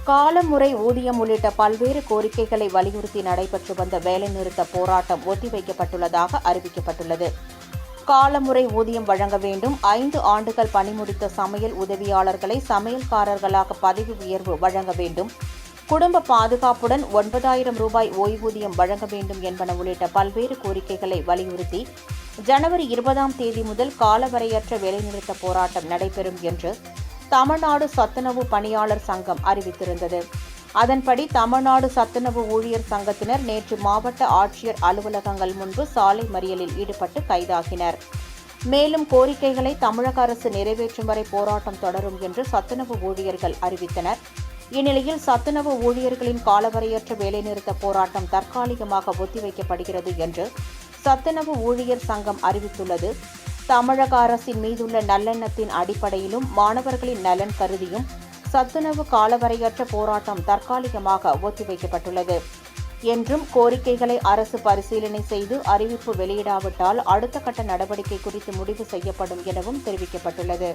காலமுறை ஊதியம் உள்ளிட்ட பல்வேறு கோரிக்கைகளை வலியுறுத்தி நடைபெற்று வந்த வேலைநிறுத்த போராட்டம் ஒத்திவைக்கப்பட்டுள்ளதாக அறிவிக்கப்பட்டுள்ளது. காலமுறை ஊதியம் வழங்க வேண்டும், 5 ஆண்டுகள் பணி முடித்த சமையல் உதவியாளர்களை சமையல்காரர்களாக பதவி உயர்வு வழங்க வேண்டும், குடும்ப பாதுகாப்புடன் 9,000 ரூபாய் ஓய்வூதியம் வழங்க வேண்டும் என்பன உள்ளிட்ட பல்வேறு கோரிக்கைகளை வலியுறுத்தி ஜனவரி 20ஆம் தேதி முதல் காலவரையற்ற வேலைநிறுத்த போராட்டம் நடைபெறும் என்று தமிழ்நாடு சத்துணவு பணியாளர் சங்கம் அறிவித்திருந்தது. அதன்படி தமிழ்நாடு சத்துணவு ஊழியர் சங்கத்தினர் நேற்று மாவட்ட ஆட்சியர் அலுவலகங்கள் முன்பு சாலை மறியலில் ஈடுபட்டு கைதாகினர். மேலும் கோரிக்கைகளை தமிழக அரசு நிறைவேற்றும் வரை போராட்டம் தொடரும் என்று சத்துணவு ஊழியர்கள் அறிவித்தனர். இந்நிலையில் சத்துணவு ஊழியர்களின் காலவரையற்ற வேலைநிறுத்த போராட்டம் தற்காலிகமாக ஒத்திவைக்கப்படுகிறது என்று சத்துணவு ஊழியர் சங்கம் அறிவித்துள்ளது. தமிழக அரசின் மீதுள்ள நல்லெண்ணத்தின் அடிப்படையிலும் மாணவர்களின் நலன் கருதியும் சத்துணவு காலவரையற்ற போராட்டம் தற்காலிகமாக ஒத்திவைக்கப்பட்டுள்ளது என்றும், கோரிக்கைகளை அரசு பரிசீலனை செய்து அறிவிப்பு வெளியிடாவிட்டால் அடுத்த கட்ட நடவடிக்கை குறித்து முடிவு செய்யப்படும் எனவும் தெரிவிக்கப்பட்டுள்ளது.